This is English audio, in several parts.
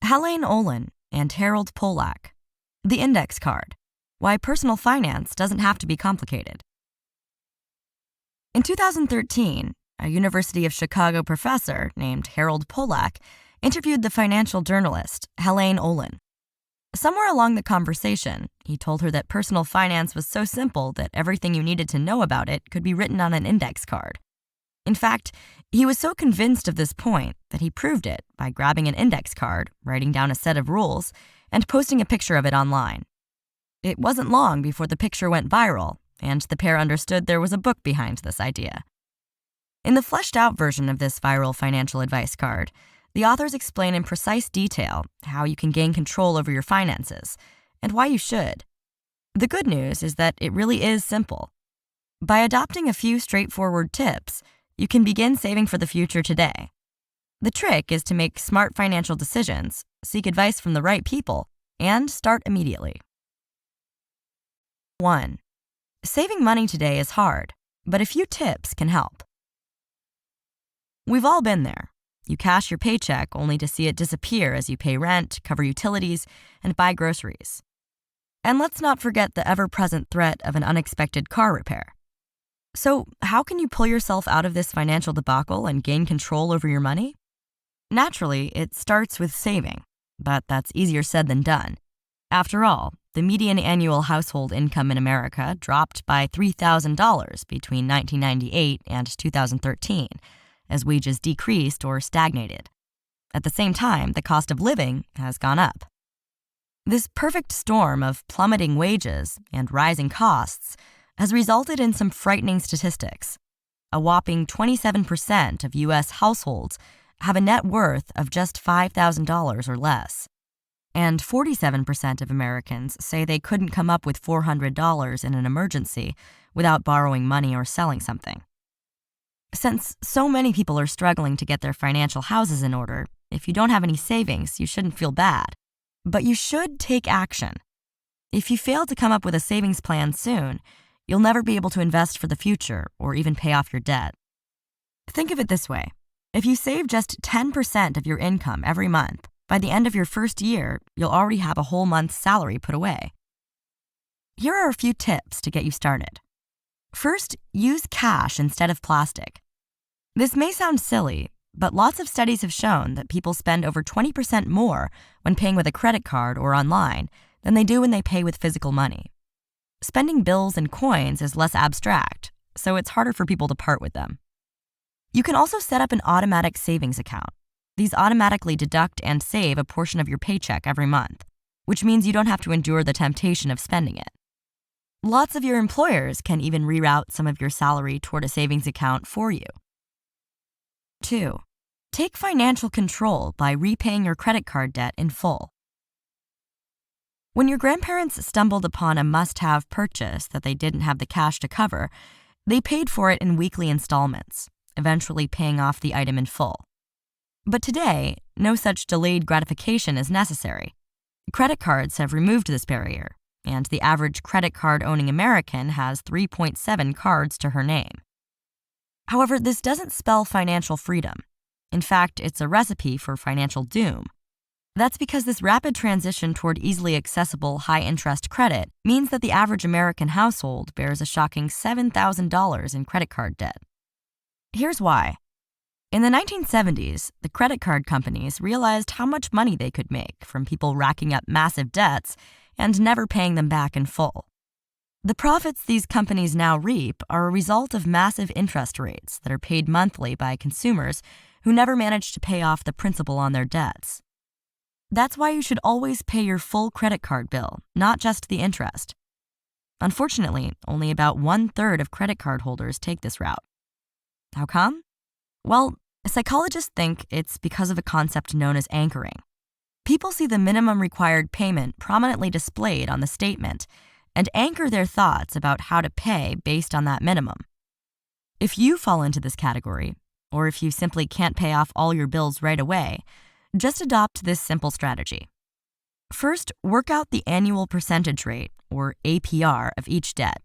Helene Olin and Harold Pollack. The Index Card: Why Personal Finance Doesn't Have to Be Complicated. In 2013, a University of Chicago professor named Harold Pollack interviewed the financial journalist Helene Olin. Somewhere along the conversation, he told her that personal finance was so simple that everything you needed to know about it could be written on an index card. In fact, he was so convinced of this point that he proved it by grabbing an index card, writing down a set of rules, and posting a picture of it online. It wasn't long before the picture went viral, and the pair understood there was a book behind this idea. In the fleshed-out version of this viral financial advice card, the authors explain in precise detail how you can gain control over your finances, and why you should. The good news is that it really is simple. By adopting a few straightforward tips, you can begin saving for the future today. The trick is to make smart financial decisions, seek advice from the right people, and start immediately. 1. Saving money today is hard, but a few tips can help. We've all been there. You cash your paycheck only to see it disappear as you pay rent, cover utilities, and buy groceries. And let's not forget the ever-present threat of an unexpected car repair. So, how can you pull yourself out of this financial debacle and gain control over your money? Naturally, it starts with saving, but that's easier said than done. After all, the median annual household income in America dropped by $3,000 between 1998 and 2013, as wages decreased or stagnated. At the same time, the cost of living has gone up. This perfect storm of plummeting wages and rising costs has resulted in some frightening statistics. A whopping 27% of U.S. households have a net worth of just $5,000 or less. And 47% of Americans say they couldn't come up with $400 in an emergency without borrowing money or selling something. Since so many people are struggling to get their financial houses in order, if you don't have any savings, you shouldn't feel bad. But you should take action. If you fail to come up with a savings plan soon, you'll never be able to invest for the future or even pay off your debt. Think of it this way. If you save just 10% of your income every month, by the end of your first year, you'll already have a whole month's salary put away. Here are a few tips to get you started. First, use cash instead of plastic. This may sound silly, but lots of studies have shown that people spend over 20% more when paying with a credit card or online than they do when they pay with physical money. Spending bills and coins is less abstract, so it's harder for people to part with them. You can also set up an automatic savings account. These automatically deduct and save a portion of your paycheck every month, which means you don't have to endure the temptation of spending it. Lots of your employers can even reroute some of your salary toward a savings account for you. 2. Take financial control by repaying your credit card debt in full. When your grandparents stumbled upon a must-have purchase that they didn't have the cash to cover, they paid for it in weekly installments, eventually paying off the item in full. But today, no such delayed gratification is necessary. Credit cards have removed this barrier, and the average credit card-owning American has 3.7 cards to her name. However, this doesn't spell financial freedom. In fact, it's a recipe for financial doom. That's because this rapid transition toward easily accessible, high-interest credit means that the average American household bears a shocking $7,000 in credit card debt. Here's why. In the 1970s, the credit card companies realized how much money they could make from people racking up massive debts and never paying them back in full. The profits these companies now reap are a result of massive interest rates that are paid monthly by consumers who never manage to pay off the principal on their debts. That's why you should always pay your full credit card bill, not just the interest. Unfortunately, only about 1/3 of credit card holders take this route. How come? Well, psychologists think it's because of a concept known as anchoring. People see the minimum required payment prominently displayed on the statement and anchor their thoughts about how to pay based on that minimum. If you fall into this category, or if you simply can't pay off all your bills right away, just adopt this simple strategy. First, work out the annual percentage rate, or APR, of each debt.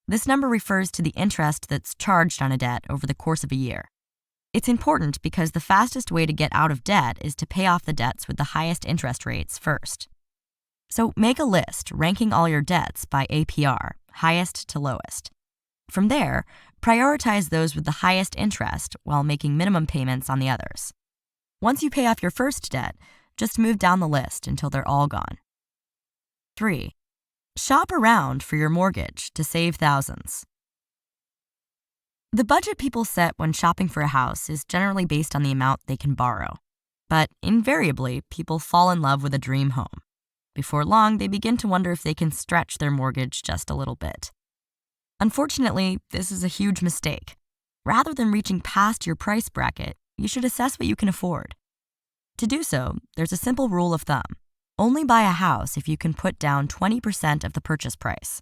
This number refers to the interest that's charged on a debt over the course of a year. It's important because the fastest way to get out of debt is to pay off the debts with the highest interest rates first. So make a list ranking all your debts by APR, highest to lowest. From there, prioritize those with the highest interest while making minimum payments on the others. Once you pay off your first debt, just move down the list until they're all gone. 3. Shop around for your mortgage to save thousands. The budget people set when shopping for a house is generally based on the amount they can borrow. But invariably, people fall in love with a dream home. Before long, they begin to wonder if they can stretch their mortgage just a little bit. Unfortunately, this is a huge mistake. Rather than reaching past your price bracket, you should assess what you can afford. To do so, there's a simple rule of thumb. Only buy a house if you can put down 20% of the purchase price.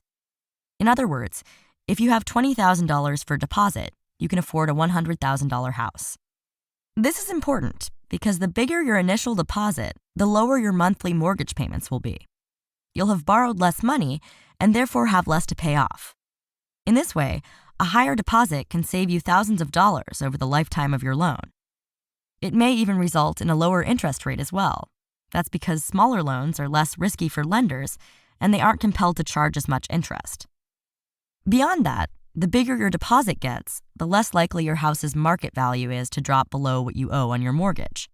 In other words, if you have $20,000 for deposit, you can afford a $100,000 house. This is important because the bigger your initial deposit, the lower your monthly mortgage payments will be. You'll have borrowed less money and therefore have less to pay off. In this way, a higher deposit can save you thousands of dollars over the lifetime of your loan. It may even result in a lower interest rate as well. That's because smaller loans are less risky for lenders and they aren't compelled to charge as much interest. Beyond that, the bigger your deposit gets, the less likely your house's market value is to drop below what you owe on your mortgage.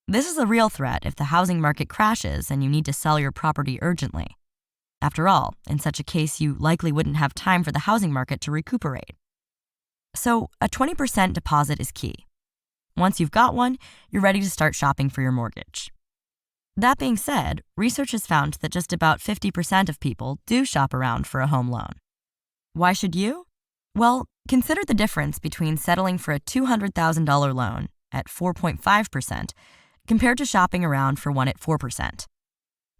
This is a real threat if the housing market crashes and you need to sell your property urgently. After all, in such a case, you likely wouldn't have time for the housing market to recuperate. So, a 20% deposit is key. Once you've got one, you're ready to start shopping for your mortgage. That being said, research has found that just about 50% of people do shop around for a home loan. Why should you? Well, consider the difference between settling for a $200,000 loan at 4.5% compared to shopping around for one at 4%.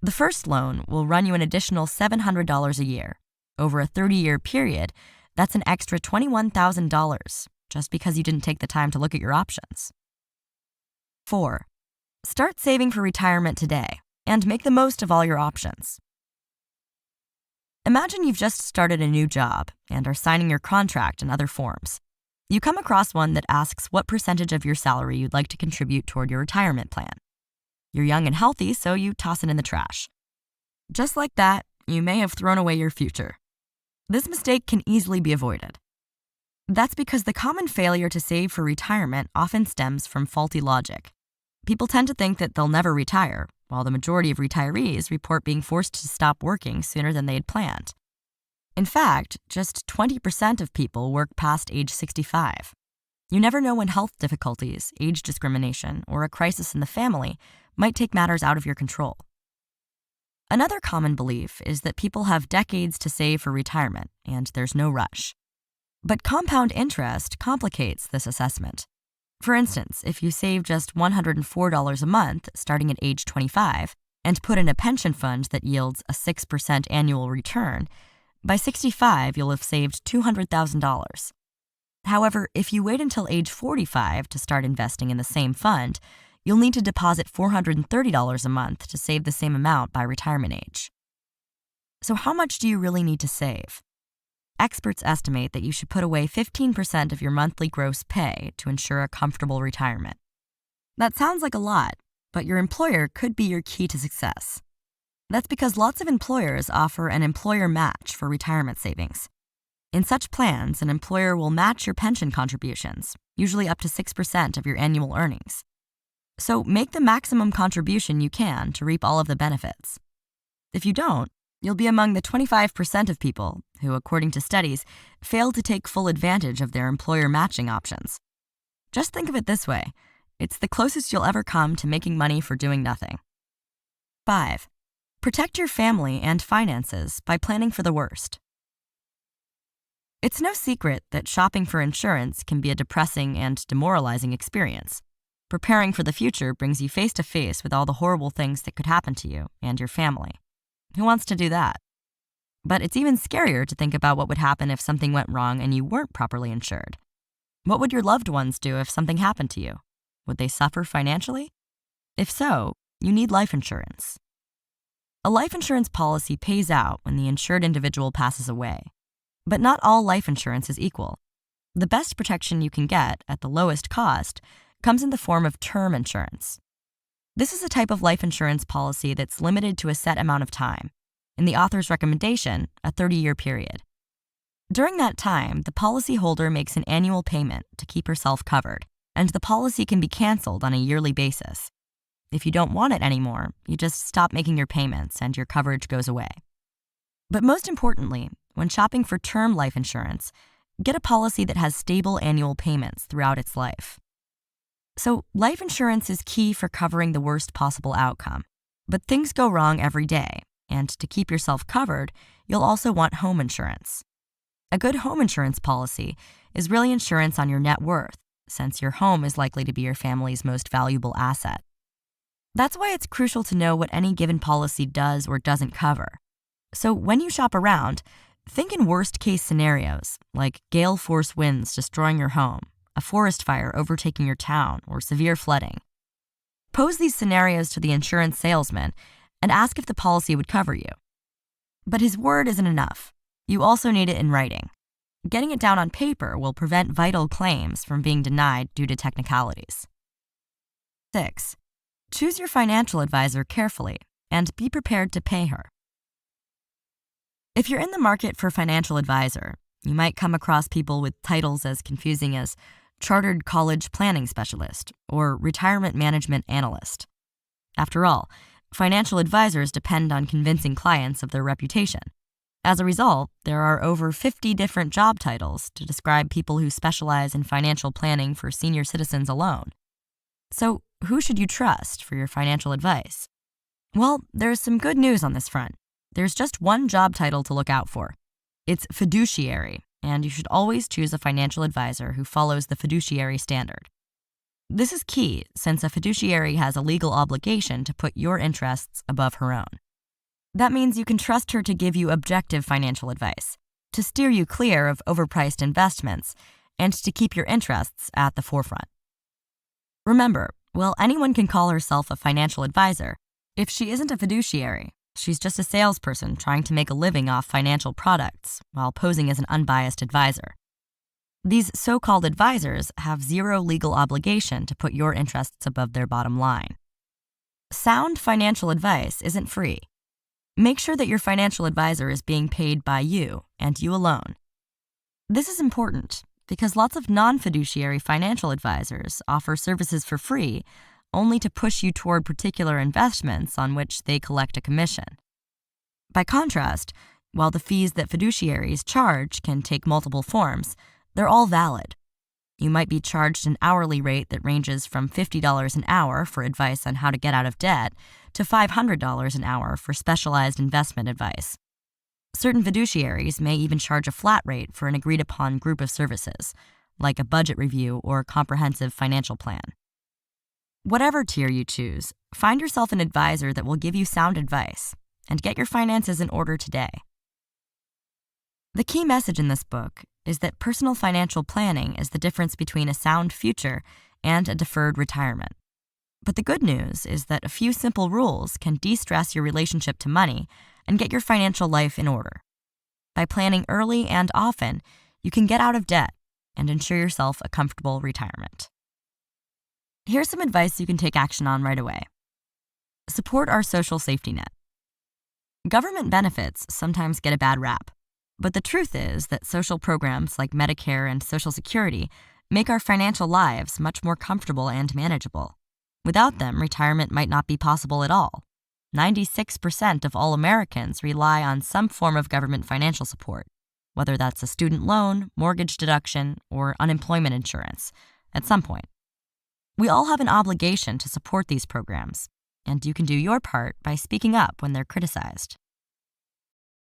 The first loan will run you an additional $700 a year. Over a 30-year period, that's an extra $21,000 just because you didn't take the time to look at your options. 4. Start saving for retirement today and make the most of all your options. Imagine you've just started a new job and are signing your contract and other forms. You come across one that asks what percentage of your salary you'd like to contribute toward your retirement plan. You're young and healthy, so you toss it in the trash. Just like that, you may have thrown away your future. This mistake can easily be avoided. That's because the common failure to save for retirement often stems from faulty logic. People tend to think that they'll never retire, while the majority of retirees report being forced to stop working sooner than they had planned. In fact, just 20% of people work past age 65. You never know when health difficulties, age discrimination, or a crisis in the family might take matters out of your control. Another common belief is that people have decades to save for retirement, and there's no rush. But compound interest complicates this assessment. For instance, if you save just $104 a month starting at age 25 and put in a pension fund that yields a 6% annual return, by 65 you'll have saved $200,000. However, if you wait until age 45 to start investing in the same fund, you'll need to deposit $430 a month to save the same amount by retirement age. So how much do you really need to save? Experts estimate that you should put away 15% of your monthly gross pay to ensure a comfortable retirement. That sounds like a lot, but your employer could be your key to success. That's because lots of employers offer an employer match for retirement savings. In such plans, an employer will match your pension contributions, usually up to 6% of your annual earnings. So make the maximum contribution you can to reap all of the benefits. If you don't, you'll be among the 25% of people who, according to studies, fail to take full advantage of their employer matching options. Just think of it this way. It's the closest you'll ever come to making money for doing nothing. 5. Protect your family and finances by planning for the worst. It's no secret that shopping for insurance can be a depressing and demoralizing experience. Preparing for the future brings you face to face with all the horrible things that could happen to you and your family. Who wants to do that? But it's even scarier to think about what would happen if something went wrong and you weren't properly insured. What would your loved ones do if something happened to you? Would they suffer financially? If so, you need life insurance. A life insurance policy pays out when the insured individual passes away. But not all life insurance is equal. The best protection you can get at the lowest cost comes in the form of term insurance. This is a type of life insurance policy that's limited to a set amount of time. In the author's recommendation, a 30-year period. During that time, the policyholder makes an annual payment to keep herself covered, and the policy can be canceled on a yearly basis. If you don't want it anymore, you just stop making your payments and your coverage goes away. But most importantly, when shopping for term life insurance, get a policy that has stable annual payments throughout its life. So, life insurance is key for covering the worst possible outcome. But things go wrong every day, and to keep yourself covered, you'll also want home insurance. A good home insurance policy is really insurance on your net worth, since your home is likely to be your family's most valuable asset. That's why it's crucial to know what any given policy does or doesn't cover. So when you shop around, think in worst-case scenarios, like gale force winds destroying your home, a forest fire overtaking your town, or severe flooding. Pose these scenarios to the insurance salesman and ask if the policy would cover you. But his word isn't enough. You also need it in writing. Getting it down on paper will prevent vital claims from being denied due to technicalities. 6. Choose your financial advisor carefully and be prepared to pay her. If you're in the market for a financial advisor, you might come across people with titles as confusing as Chartered College Planning Specialist or Retirement Management Analyst. After all, financial advisors depend on convincing clients of their reputation. As a result, there are over 50 different job titles to describe people who specialize in financial planning for senior citizens alone. So, who should you trust for your financial advice? Well, there's some good news on this front. There's just one job title to look out for. It's fiduciary, and you should always choose a financial advisor who follows the fiduciary standard. This is key since a fiduciary has a legal obligation to put your interests above her own. That means you can trust her to give you objective financial advice, to steer you clear of overpriced investments, and to keep your interests at the forefront. Remember, while anyone can call herself a financial advisor, if she isn't a fiduciary, she's just a salesperson trying to make a living off financial products while posing as an unbiased advisor. These so-called advisors have zero legal obligation to put your interests above their bottom line. Sound financial advice isn't free. Make sure that your financial advisor is being paid by you and you alone. This is important because lots of non-fiduciary financial advisors offer services for free only to push you toward particular investments on which they collect a commission. By contrast, while the fees that fiduciaries charge can take multiple forms, they're all valid. You might be charged an hourly rate that ranges from $50 an hour for advice on how to get out of debt to $500 an hour for specialized investment advice. Certain fiduciaries may even charge a flat rate for an agreed-upon group of services, like a budget review or a comprehensive financial plan. Whatever tier you choose, find yourself an advisor that will give you sound advice and get your finances in order today. The key message in this book is that personal financial planning is the difference between a sound future and a deferred retirement. But the good news is that a few simple rules can de-stress your relationship to money and get your financial life in order. By planning early and often, you can get out of debt and ensure yourself a comfortable retirement. Here's some advice you can take action on right away. Support our social safety net. Government benefits sometimes get a bad rap, but the truth is that social programs like Medicare and Social Security make our financial lives much more comfortable and manageable. Without them, retirement might not be possible at all. 96% of all Americans rely on some form of government financial support, whether that's a student loan, mortgage deduction, or unemployment insurance, at some point. We all have an obligation to support these programs, and you can do your part by speaking up when they're criticized.